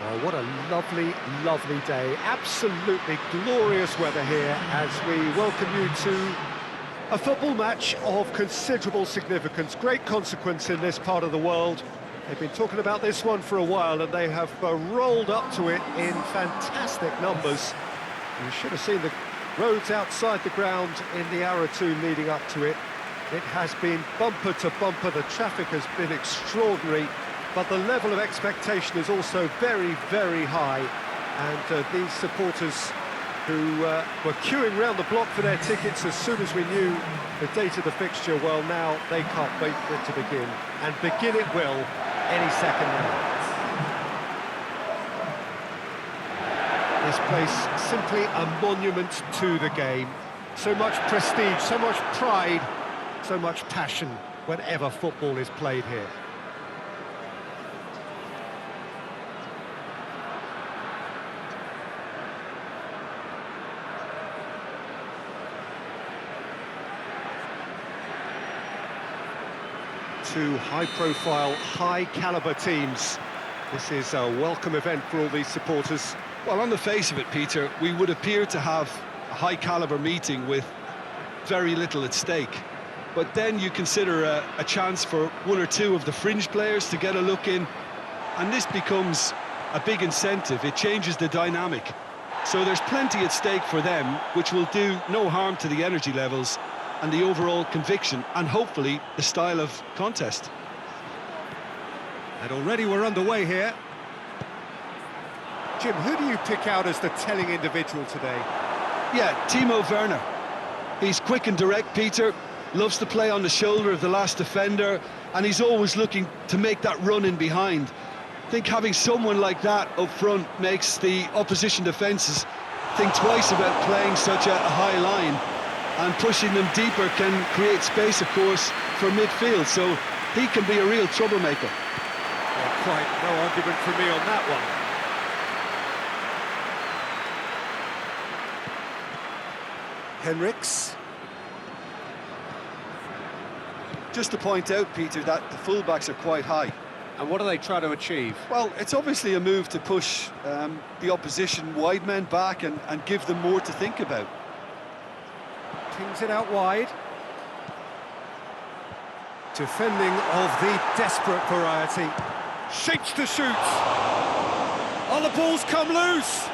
Well, what a lovely, lovely day. Absolutely glorious weather here as we welcome you to a football match of considerable significance, great consequence in this part of the world. They've been talking about this one for a while and they have rolled up to it in fantastic numbers. You should have seen the roads outside the ground in the hour or two leading up to it. It has been bumper to bumper, the traffic has been extraordinary, but the level of expectation is also very, very high. And these supporters who were queuing round the block for their tickets as soon as we knew the date of the fixture, well, now they can't wait for it to begin. And begin it will any second now. This place simply a monument to the game. So much prestige, so much pride, so much passion whenever football is played here. Two high-profile, high-caliber teams. This is a welcome event for all these supporters. Well, on the face of it, Peter, we would appear to have a high-caliber meeting with very little at stake. But then you consider a chance for one or two of the fringe players to get a look in, and this becomes a big incentive. It changes the dynamic. So there's plenty at stake for them, which will do no harm to the energy levels and the overall conviction, and hopefully the style of contest. And already we're underway here. Jim, who do you pick out as the telling individual today? Yeah, Timo Werner. He's quick and direct, Peter, loves to play on the shoulder of the last defender, and he's always looking to make that run in behind. I think having someone like that up front makes the opposition defences think twice about playing such a high line. And pushing them deeper can create space, of course, for midfield, so he can be a real troublemaker. Well, quite no argument for me on that one. Henriks. Just to point out, Peter, that the fullbacks are quite high. And what do they try to achieve? Well, it's obviously a move to push the opposition wide men back and give them more to think about. Pings it out wide. Defending of the desperate variety. Shapes to shoot. Oh, the ball's come loose.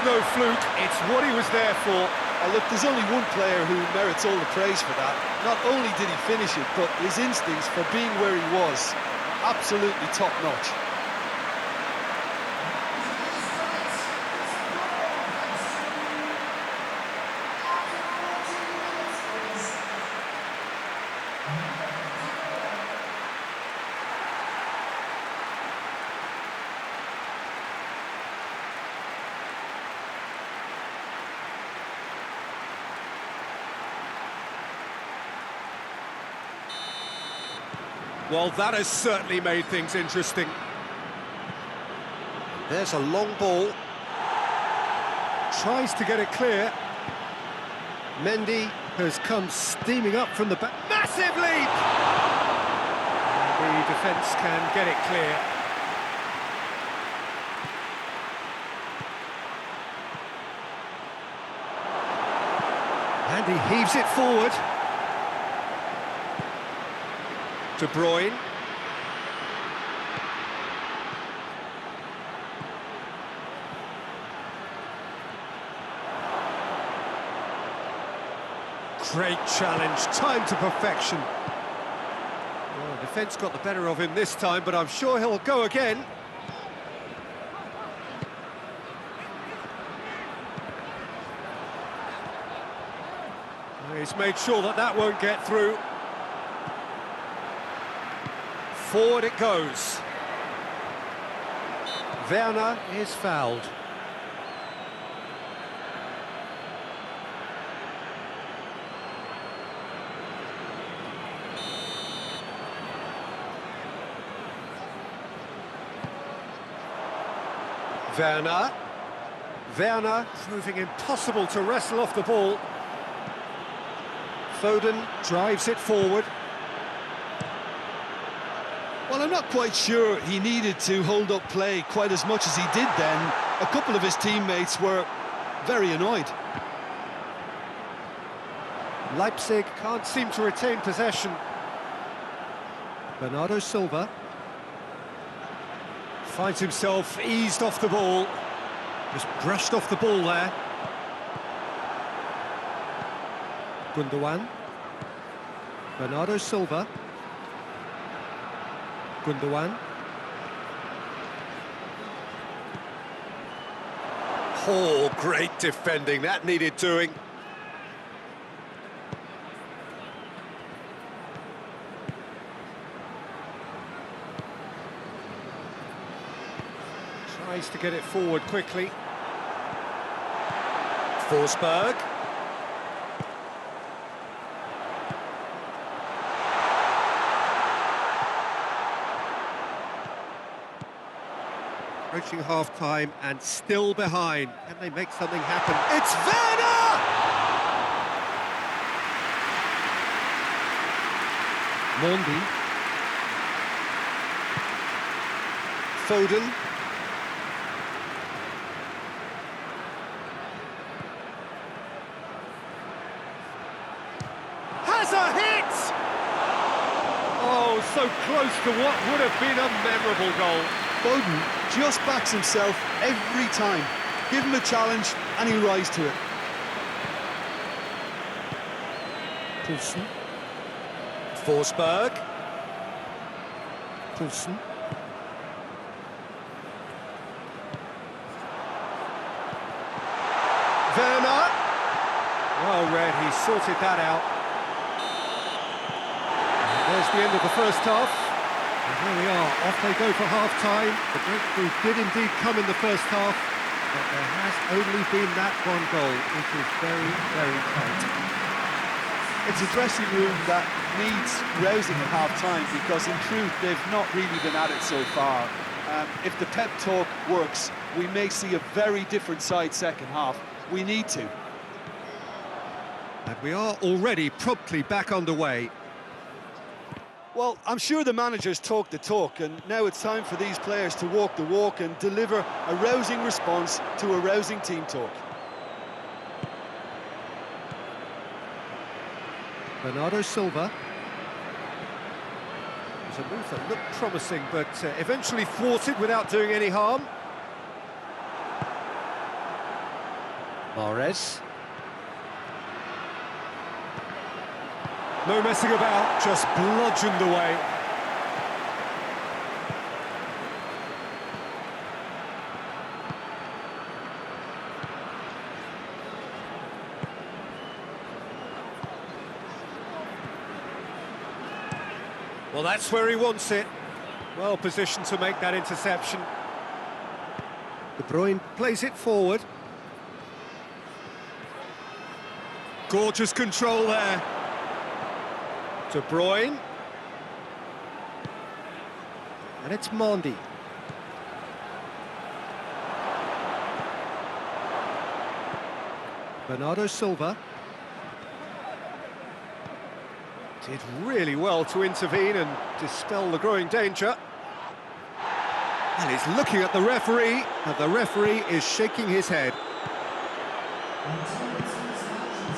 No fluke, it's what he was there for. Look, there's only one player who merits all the praise for that. Not only did he finish it, but his instincts for being where he was, absolutely top-notch. Well, that has certainly made things interesting. There's a long ball. Tries to get it clear. Mendy has come steaming up from the back. Massive leap! And the defence can get it clear. And he heaves it forward. De Bruyne. Great challenge, time to perfection. Well, defence got the better of him this time, but I'm sure he'll go again. He's made sure that that won't get through. Forward it goes. Werner is fouled. Werner. Werner proving impossible to wrestle off the ball. Foden drives it forward. Well, I'm not quite sure he needed to hold up play quite as much as he did then. A couple of his teammates were very annoyed. Leipzig can't seem to retain possession. Bernardo Silva finds himself eased off the ball. Just brushed off the ball there. Gundogan. Bernardo Silva. Gundogan. Oh, great defending. That needed doing. Tries to get it forward quickly. Forsberg. Approaching half-time and still behind. Can they make something happen? It's Werner! Mondi. Foden. Has a hit! Oh, so close to what would have been a memorable goal. Foden just backs himself every time. Give him a challenge and he'll rise to it. Poulsen. Forsberg. Poulsen. Werner. Well read, he sorted that out. And there's the end of the first half. And here we are, off they go for half-time. The breakthrough did indeed come in the first half, but there has only been that one goal, which is very, very tight. It's a dressing room that needs rousing at half-time because in truth they've not really been at it so far. If the pep talk works, we may see a very different side second half. We need to. And we are already promptly back underway. Well, I'm sure the managers talk the talk, and now it's time for these players to walk the walk and deliver a rousing response to a rousing team talk. Bernardo Silva. It was a move that looked promising, but eventually thwarted without doing any harm. Mahrez. No messing about, just bludgeoned away. Well, that's where he wants it. Well positioned to make that interception. De Bruyne plays it forward. Gorgeous control there. De Bruyne. And it's Mondi. Bernardo Silva. Did really well to intervene and dispel the growing danger. And he's looking at the referee, and the referee is shaking his head.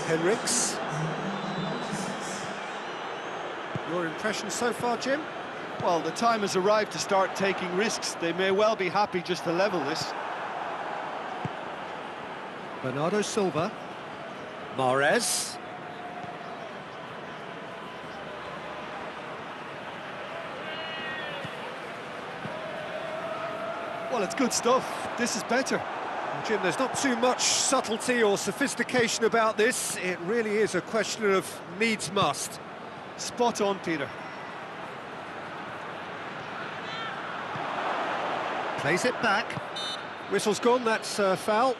Henriks. Your impression so far, Jim? Well, the time has arrived to start taking risks. They may well be happy just to level this. Bernardo Silva. Mahrez. Well, it's good stuff. This is better. Jim, there's not too much subtlety or sophistication about this. It really is a question of needs must. Spot on, Peter. Plays it back. Whistle's gone, that's foul.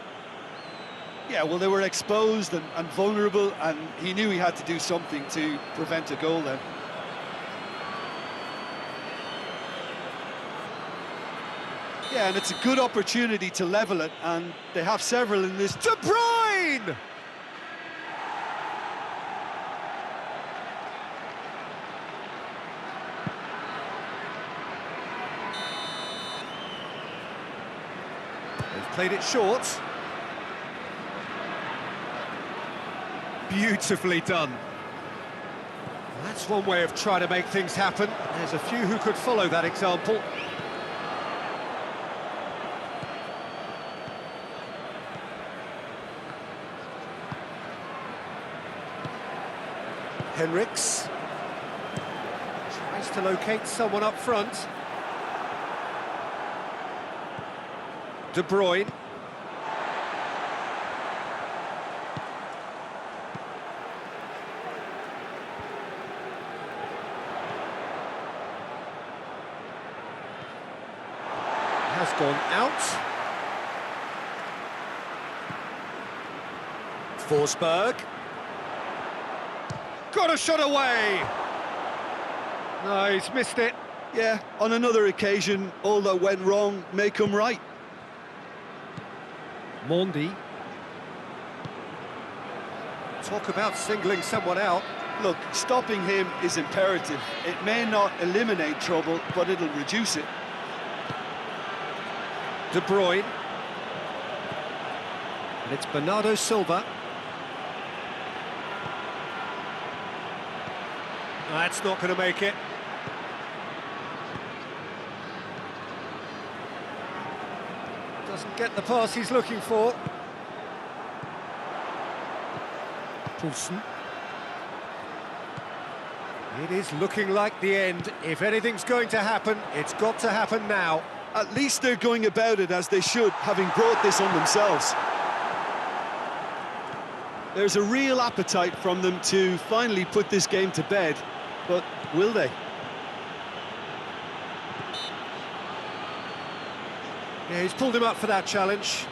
Yeah, well, they were exposed and vulnerable, and he knew he had to do something to prevent a goal then. Yeah, and it's a good opportunity to level it, and they have several in this. De Bruyne! They've played it short. Beautifully done. That's one way of trying to make things happen. There's a few who could follow that example. Henriks tries to locate someone up front. De Bruyne. Has gone out. Forsberg. Got a shot away! No, he's missed it. Yeah, on another occasion, all that went wrong may come right. Mondi. Talk about singling someone out. Look, stopping him is imperative. It may not eliminate trouble, but it'll reduce it. De Bruyne. And it's Bernardo Silva. That's not going to make it. Doesn't get the pass he's looking for. Poulsen. It is looking like the end. If anything's going to happen, it's got to happen now. At least they're going about it as they should, having brought this on themselves. There's a real appetite from them to finally put this game to bed, but will they? Yeah, he's pulled him up for that challenge.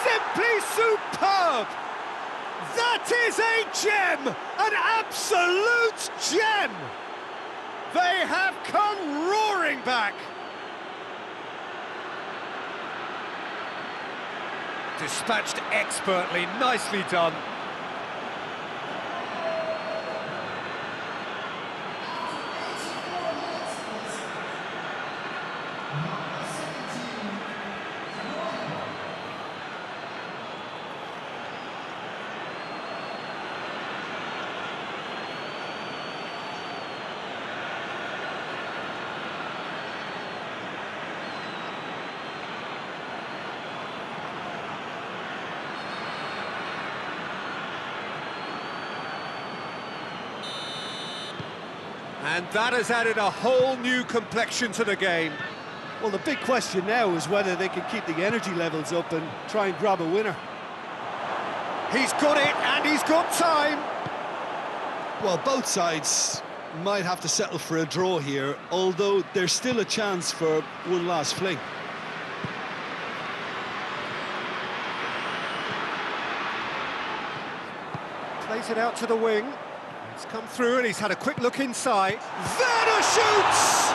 Simply superb! That is a gem! An absolute gem! They have come roaring back! Dispatched expertly, nicely done. And that has added a whole new complexion to the game. Well, the big question now is whether they can keep the energy levels up and try and grab a winner. He's got it, and he's got time. Well, both sides might have to settle for a draw here, although there's still a chance for one last fling. Plays it out to the wing. He's come through and he's had a quick look inside. Werner shoots!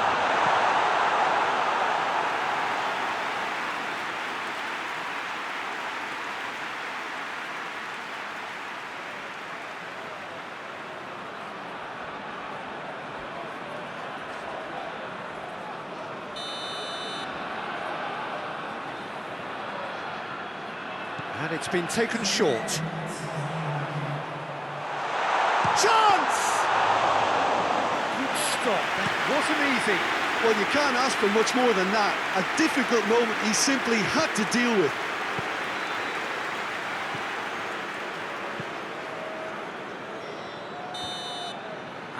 And it's been taken short. Chance! Good stop, that wasn't easy. Well, you can't ask for much more than that. A difficult moment he simply had to deal with.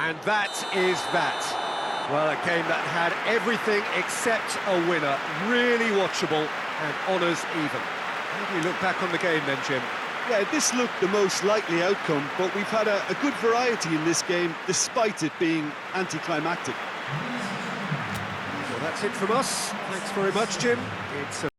And that is that. Well, a game that had everything except a winner. Really watchable and honours even. How do you look back on the game then, Jim? Yeah, this looked the most likely outcome, but we've had a good variety in this game, despite it being anticlimactic. Well, that's it from us. Thanks very much, Jim. It's a